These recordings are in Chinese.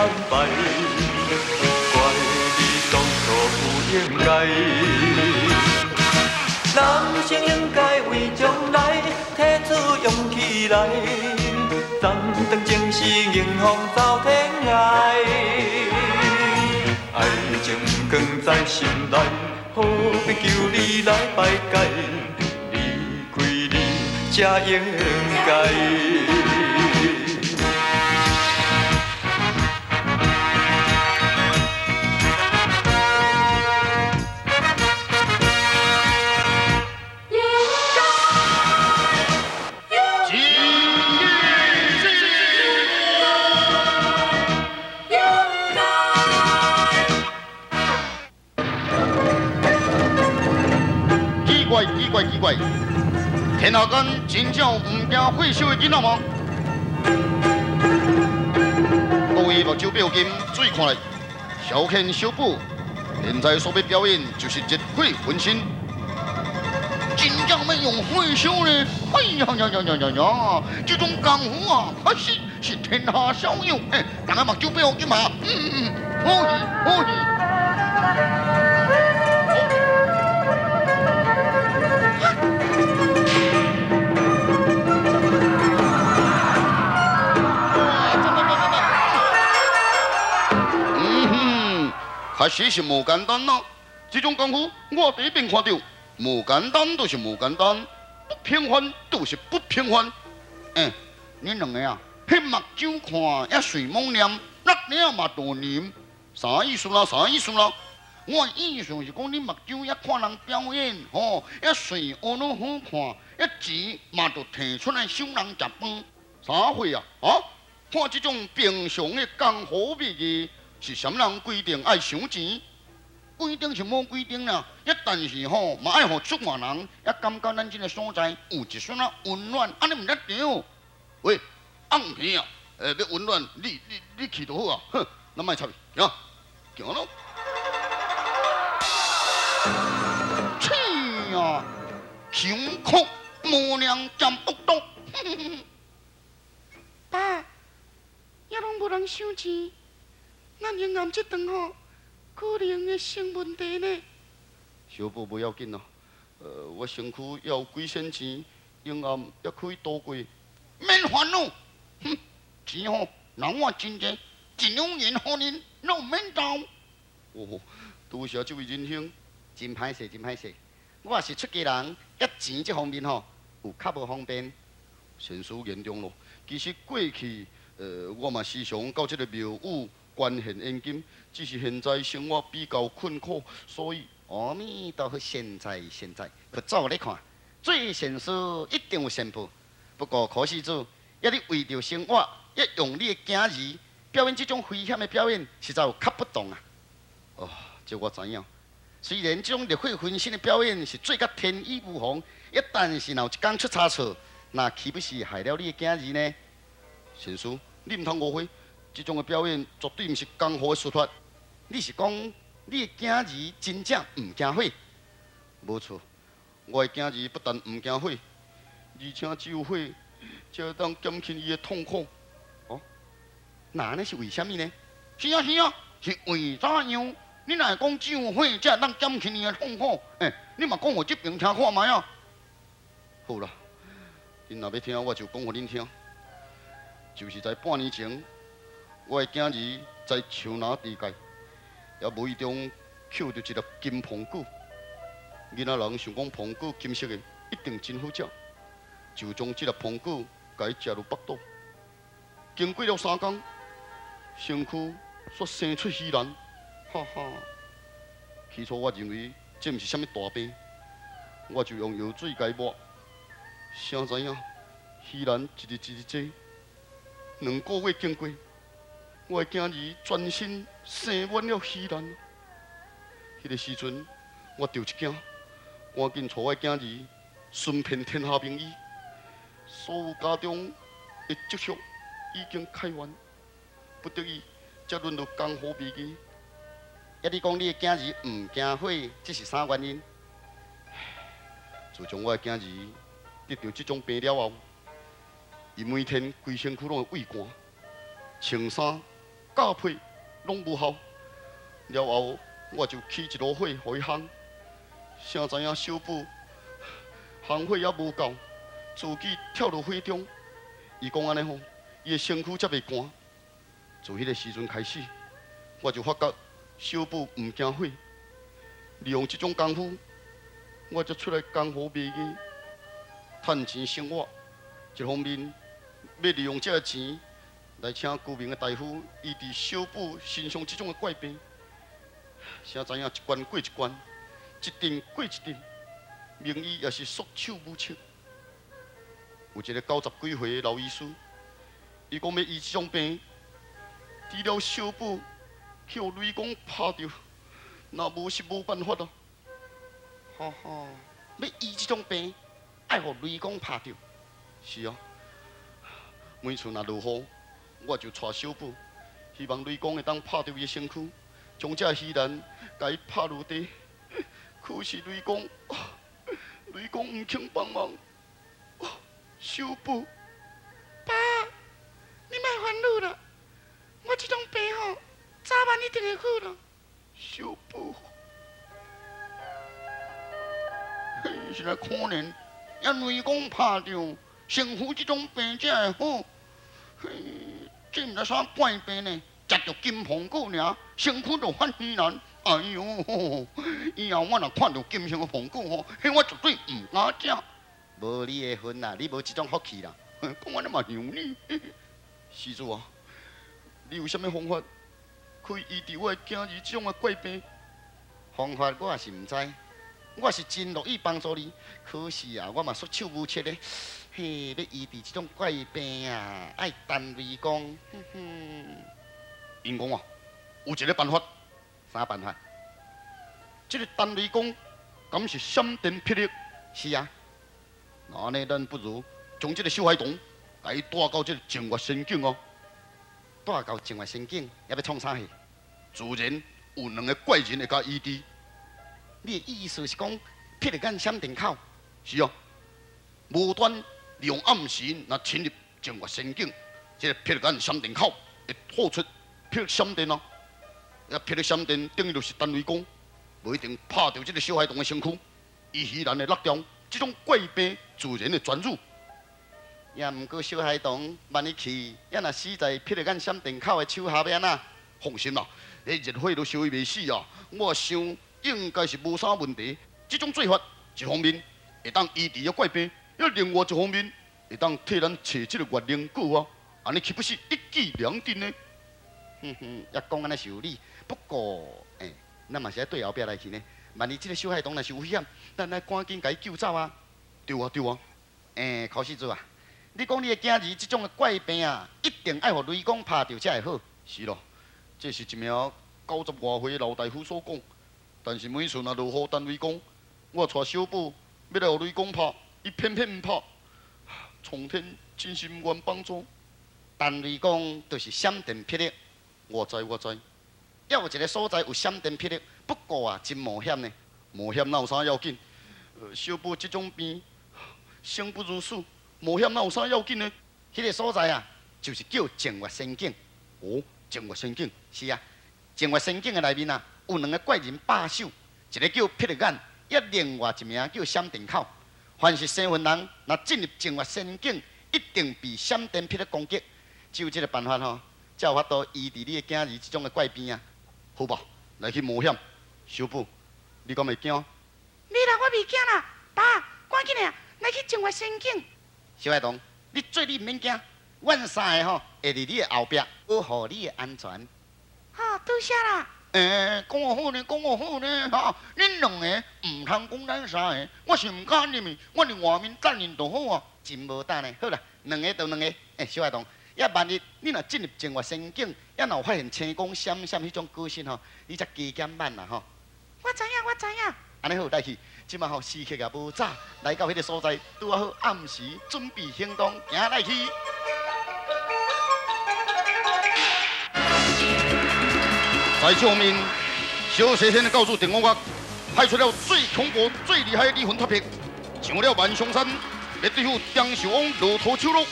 安排，怪你当初不应该。人生应该为将来提出勇气来，暂当前是迎风走天涯。爱情放在心内，何必求你来排解？离开你才应该。奇怪，天下间真正唔惊火烧的囡仔吗？各位目睭表金注意看来，小犬小布现在所要表演就是热火焚身，真正要用火烧呢？哎呀，这种功夫啊，是天下少有。大家目睭表金嘛，好戏。确实是无简单呐！这种功夫我第一遍看到，无简单就是无简单，不平凡就是不平凡。恁两个啊，迄目睭看也随猛念，那了嘛多念，啥意思啦？我意思是讲，恁目睭也看人表演，也随学了好看，一钱嘛就摕出来收人食饭。啥会啊？看这种平常的功夫秘技。是啥人规定爱赏钱？规定是无规定啦，但是嘛爱互出外人也感觉咱这个所在有一丝啊温暖，安尼唔得着。喂，暗片啊，要温暖，你去就好啊。哼，咱莫插去，行咯。切呀，穷哭无娘占不到。爸，也拢无人赏钱。咱永暗这顿可能会成问题呢。小宝不要紧啦，我身躯也有几仙钱，永暗也可以度过。免烦恼，钱人我真济，一两元互恁，拢免找。多谢这位仁兄，真歹势。我也是出家人，一钱这方面有较无方便。先事严重咯，其实过去我嘛时常到这个庙宇。捐献现金，只是现在生活比较困苦，所以阿弥陀佛，现在，不照你看，最现实一定有先报。不过可惜主，要你为着生活，要用你的惊儿表演这种危险的表演，实在有较不当啊。这我知影。虽然这种热血焚身的表演是做甲天衣无缝，但是若有一天出差错，那岂不是害了你的惊儿呢？先生，你唔通误会。这种的表演绝对不是功夫的出发。你是讲你的囝儿真正唔惊火？无错，我的囝儿不但唔惊火，而且只有火才会当减轻伊的痛苦。那是为什么呢？是为怎样？你若讲只有火才会当减轻伊的痛苦，你嘛讲我这边听看卖啊。好啦，恁若要听，我就讲互恁听。就是在半年前。我的囝儿在树林地界，也无意中捡到一粒金苹果。囡仔人想讲苹果金色的，一定真好食，就将这粒苹果甲伊食入腹肚。经过了3天，身躯却生出稀烂，起初我认为这毋是啥物大病，我就用药水甲伊抹，谁知影稀烂一日多，2个月经过。我的囝儿全身生满了稀烂。迄个时阵，我着一惊，赶紧带我的囝儿寻遍天下名医，所有家中的积蓄已经开完，不得已才轮到功夫秘技。你讲你的囝儿唔惊火，这是啥原因？自从我的囝儿得到这种病了后，伊每天规身躯拢会畏寒、穿衫。架配拢无效。了后，我就起一炉火，互伊烘。谁知影小布烘火还无够，自己跳入火中。伊讲安尼吼，伊的身躯才袂寒。自迄个时阵开始，我就发觉小布毋惊火。利用这种功夫，我才出来江湖卖艺，趁钱生活。一方面要利用这个钱来请著名的大夫医治小布身上这种的怪病。谁知影一关过一关，一阵过一阵，名医也是束手无策。有一个90几岁的老医师，伊讲要医这种病，除了小布去互雷公拍着，那无是无办法咯。吼吼，要医这种病，爱互雷公拍着。是啊，每次若落雨，我就带小布，希望雷公会当拍着伊的身躯，将这鱼篮甲伊拍落地。可是雷公毋肯帮忙。小布，爸，你莫烦恼啦，我这种病吼，早晚一定会好啦。小布，嘿，现在可怜，要雷公拍着，身躯这种病才会好。嘿，这毋知啥怪病呢？食着金苹果尔，身躯就发稀烂。哎呦，以后我若看到金色的苹果吼，迄我绝对毋敢食。无你的份啦，你无这种福气啦。讲安尼嘛像你，施主啊，你有啥物方法可以医治我的囝儿这种的怪病？方法我也是毋知，我是真乐意帮助你，可是啊，我嘛束手无策咧。嘿，要医治这种怪病啊，爱等雷公。哼哼，因讲啊，有一个办法。啥办法？这个等雷公敢是闪电霹雳？是啊。那安尼，咱不如将这个小孩童甲伊带到这个净月仙境哦。带到净月仙境，要要创啥戏？自然有2个怪人会甲医治。你的意思是讲，霹雳眼闪电口？是啊，无端利用暗时，若侵入净月仙境，这个霹雳眼闪电口会透出霹雳闪电啊！霹雳闪电等于就是等雷公，无一定拍到这个小孩童的身躯，伊依然会落掉。这种怪病自然会转入。也毋过小孩童，万一去，也若死在霹雳眼闪电口的手下边啊！放心啦，迄热火都烧伊袂死啊！我想应该是无啥问题。这种做法，一方面会当医治个怪病，另外一方面会当替咱找这个月灵果啊！安尼岂不是一举两得呢？哼哼，也讲安尼是有理。不过，咱嘛是爱对后壁来去呢。万一这个小孩童若是有险，咱来赶紧甲伊救走啊！对啊，对啊。考施主啊，你讲你的囝儿这种的怪病啊，一定爱互雷公拍着才会好。是咯，这是一名90外岁的老大夫所讲。但是每次若落雨等雷公，我带小布要来互雷公拍，伊偏偏毋拍。苍天真是毋愿帮助。等雷公就是闪电霹雳。我知。还有一个所在有闪电霹雳，不过啊，真冒险呢。冒险哪有啥要紧？小布这种病，生不如死，冒险哪有啥要紧呢？迄个所在啊，就是叫净月仙境。哦，净月仙境。是啊，净月仙境的内面啊，有2个怪人把守，一个叫霹雳眼，另外一名叫闪电口。凡是生魂人，若进入净月仙境，一定被闪电霹雳攻击。只有这个办法吼，才有法度医治你的囝儿这种的怪病啊。好吧，来去冒险。小布，你敢袂惊？你啦，我袂惊啦，爸，赶紧的，来去净月仙境。小孩童，你做你毋免惊，阮3个吼会伫你的后壁，保护你的安全。好，多谢啦。讲我好呢，讲我好呢，哈！恁2个毋通讲咱3个，我是毋敢入去，我伫外面等人就好啊。真无胆呢。好啦，2个就2个。小孩童。也万一你若进入净月仙境，也若有发现青光闪闪迄种歌声吼，你才加减慢啦吼。我知影。安尼好，来去，即马吼时刻也无早，来到迄个所在，拄好暗时准备行动，行来去。在这方面，小西天的教主电我派出了最恐怖、最厉害的离魂特别，上了万象山，要对付张寿王骆驼秋鹿。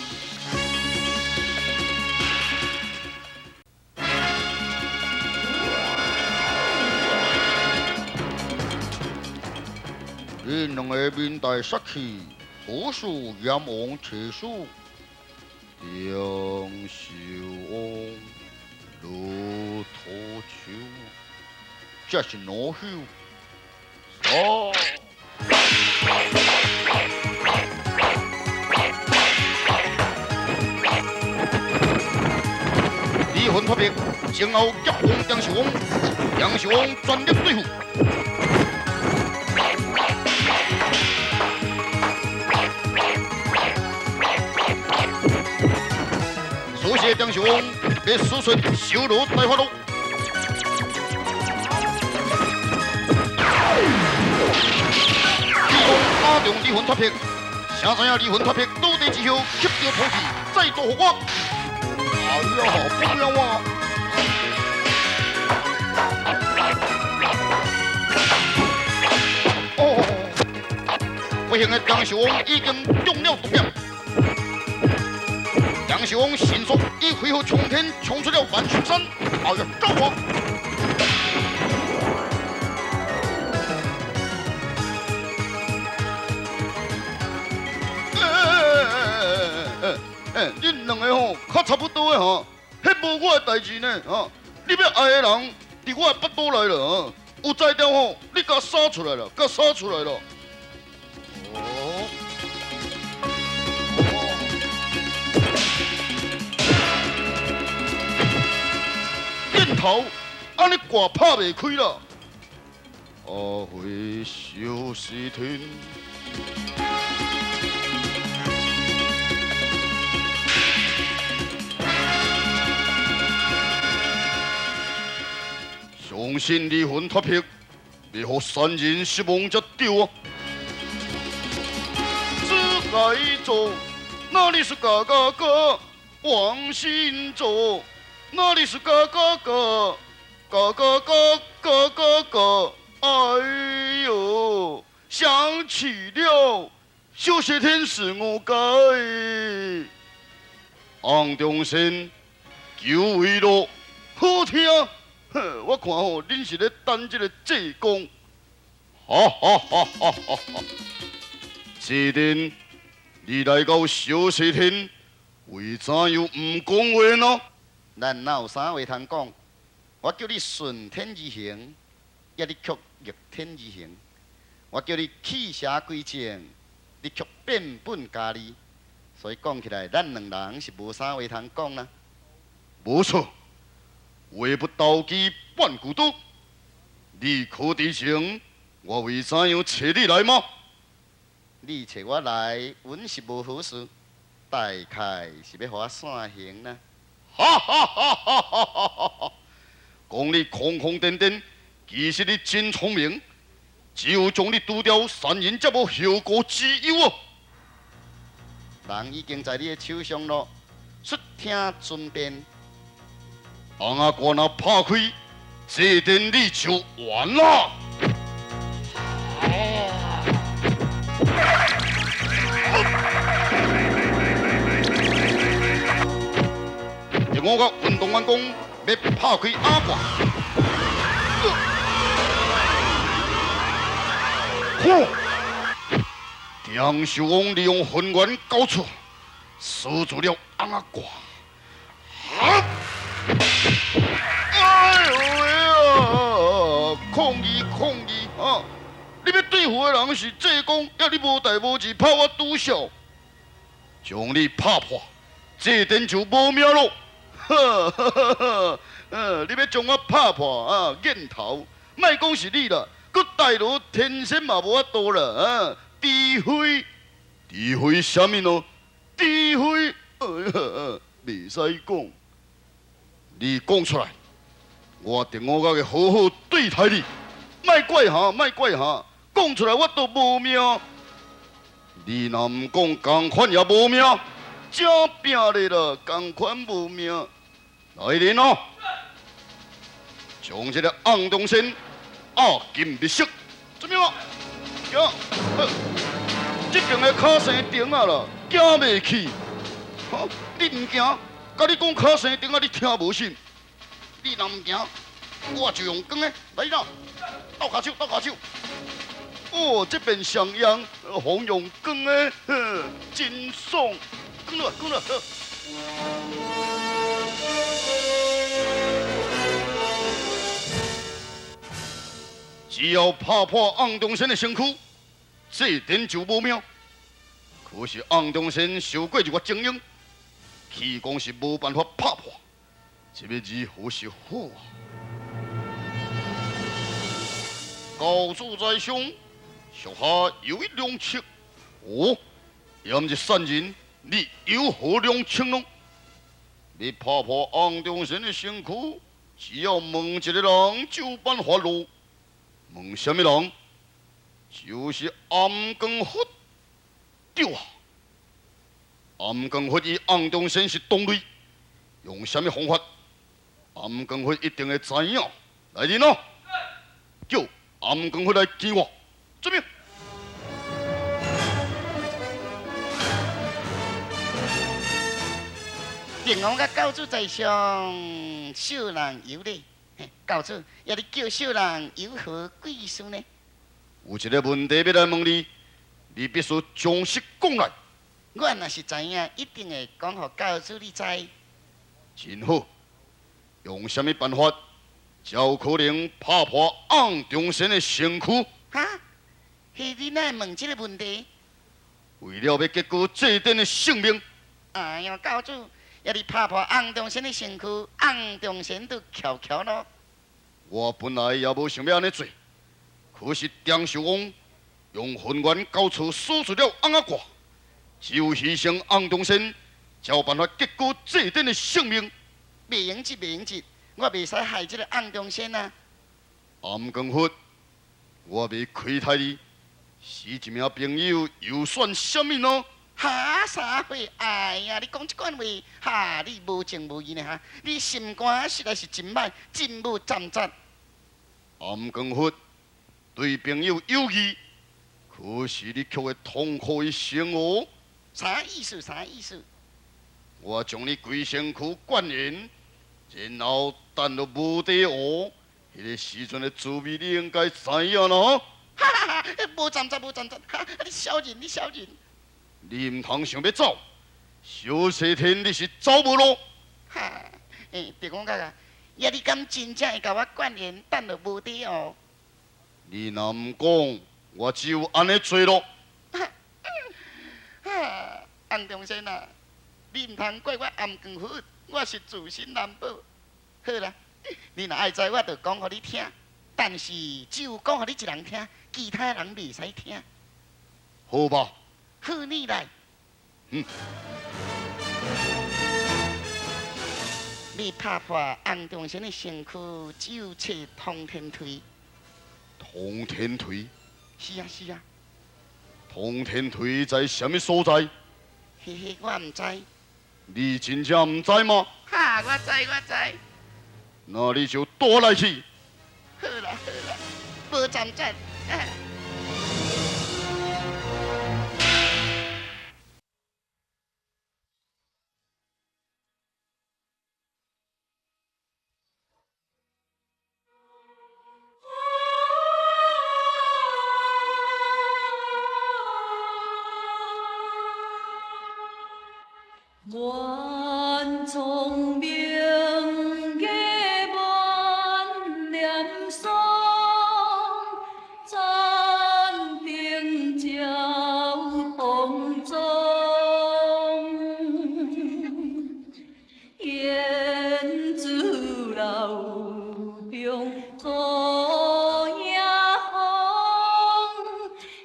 你两个面带杀气，何属阎王切属？杨秀翁，路途秋，这是哪休？哦。离婚脱别，前后结婚杨秀翁，杨秀翁全力对付。所写杨秀翁被输出修罗大法路。李公打中离婚脱别，想知影离婚脱别倒地之后，吸着吐气，再做火锅。哎呀，不要啊！哦，不幸的杨秀翁已经中了毒药。杨秀翁迅速以挥霍冲天，冲出了万群山。哎呀，走啊！恁两个吼，较差不多的吼，迄无我的代志呢，吼！你要爱的人，伫我的腹肚内了，有才调吼，你甲杀出来了，甲杀出来了。哦。箭头，安尼挂拍袂开啦。阿辉休息天。相信离婚脱撇，要互三人失望才对啊！只该做，哪里是嘎嘎嘎？王心做，哪里是嘎嘎嘎？嘎嘎嘎嘎嘎嘎！哎呦，想起了休息天是我该。昂中心，九位路，好听。哼，我看吼，恁是咧等这个济公，哈哈哈哈哈哈！既然你来到小西天，为怎又唔讲话呢？咱哪有啥话通讲？我叫你顺天而行，也你却逆天而行；我叫你弃邪归正，你却变本加厉。所以讲起来，咱两人是无啥话通讲啦。无错。话不投机半句多，你可知情？我为怎样找你来吗？你找我来，阮是无好事，大概是要互我散行呢。哈哈哈哈哈哈哈！讲你空空颠颠，其实你真聪明，只有将你除掉，三人才无后顾之忧啊！人已经在你的手上咯，率听尊便。红阿哥若拍开，这阵你就完了。如我甲运动员讲要拍开阿哥，杨秀翁利用混元高处，锁住了红阿哥。哎呦喂啊！抗议抗议啊！你要对付的人是济公，要你无代无志拍我赌笑，将你拍破，这阵就无命咯！哈哈哈哈！你要将我拍破啊，瘾头，莫讲是你啦，佮大罗天生嘛无法度啦啊！诋毁，诋毁什么咯？诋毁，袂使讲。你讲出来，我定我家嘅好好对待你，莫怪下，莫怪下，讲出来我都无命。你若唔讲，同款也无命，正拼咧啦，同款无命。来人哦，将这个红东线压金绿色，怎么样？行，这边的卡生钉啊啦，行袂去。好，你唔行？甲你讲卡生钉啊，你听无信？你若唔行，我就用光的来啦，倒下手，倒下手。哦，这边上扬，红用光的，真爽，光了，光了。只要拍破昂东升的身躯，这点就无妙。可是昂东升受过一个精英，气功是无办法拍破，这要如何是好啊？高处在上，属下有一良策。哦，严日善人，你有何良策呢？你拍破昂东升的身躯，只要问一个人就办法咯。问什么人？就是暗光佛。对啊，暗光佛与昂东升是同类，用什么方法？暗光佛一定会知影。来人啊！叫暗光佛来见我。遵命。平王甲教主在上，小人有礼。教主，要你叫小人有何贵事呢？有一个问题要来问你，你必须详细讲来。我若是知影，一定会讲互教主你知。真好，用什么办法才有可能拍破昂中神的身躯？哈？迄你哪会问这个问题？为了要结果这点的性命，哎呦，教主，要你拍破昂中神的身躯，昂中神都翘翘咯。我本来也无想要安尼做，可是张寿王用浑元交出锁住了昂仔挂，只有牺牲昂中神，才有办法结果这点的性命。袂用急，袂用急，我袂使害这个昂中神啊！暗光佛，我未亏待你，是一名朋友，又算什么呢？哈啥货？哎呀，你讲这款话，哈，你无情无义呢哈！你心肝实在是真歹，真无站站。暗光佛对朋友有义，可是你却会痛苦一生哦。啥意思？啥意思？我将你规身躯灌严，然后等到无地学，迄个时阵的滋味你应该知影啦。哈哈哈！无站站，无站站，哈！你小人，你小人。你唔通想要走，小西天你是走无路。哈，别讲啊，呀，你敢真正会甲我灌严，等到无地哦？你若唔讲，我只有安尼做咯。哈，安中先啊，你唔通怪我暗光佛，我是自信难保。好啦，你若爱知，我就讲互你听，但是只有讲互你一人听，其他人袂使听。好吧。好，你来。你拍破安中先的身躯，只有找通天梯。通天梯？是啊，是啊。通天梯在什么所在？嘿嘿，我唔知。你真正唔知吗？哈，我知，我知。那你就躲来去。好啦，好啦，无站站。愿聪明嘅万念松，暂定照风中，燕子楼中坐野风，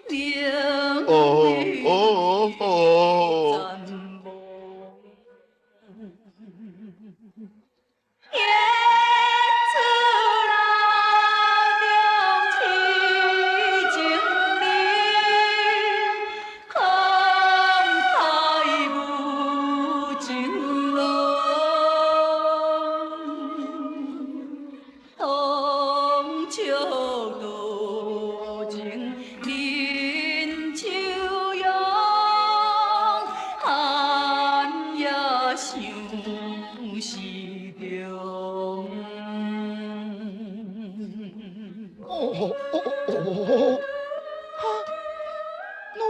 明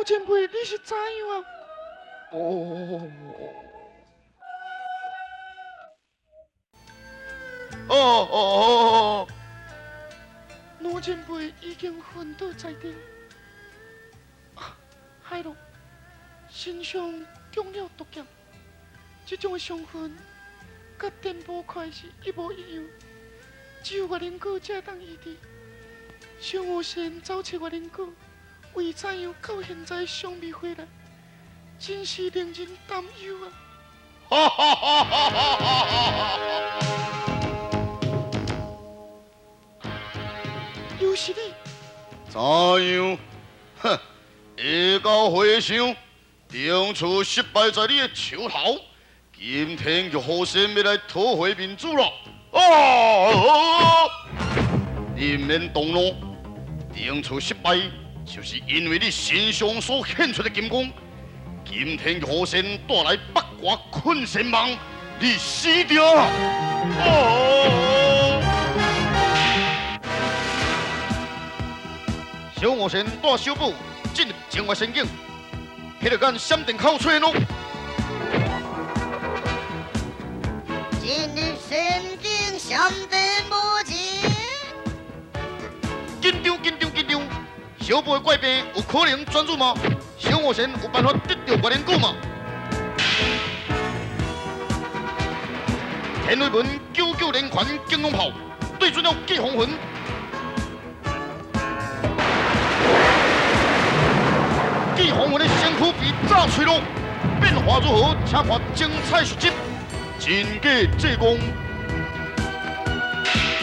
老前辈，你是怎样啊？哦，老前辈已经昏倒在地。海咯，身上中了毒药，这种伤痕，甲电波快是一模一样，只有我能够才当医治。小无仙走找我能够，为怎样到现在尚未回来，真是令人担忧啊！哈哈哈哈哈哈！又是你，怎样？哼！下到会上，定处失败在你的手头。今天玉虎仙要来讨回民主了。你免动怒，定处失败，就是因为你身上所显出的金光。今天玉虎仙带来八卦困神网，你死掉了。小五仙带小宝进入境外仙境，迄个间闪电口出现咯。进入仙境，闪电无情。紧张！小宝的怪病有可能转入吗？小五仙有办法得到月灵果吗？天雷门99连环惊龙炮对准了季红魂。季红魂的身躯被炸碎了，变化如何？请看精彩续集。真假济公。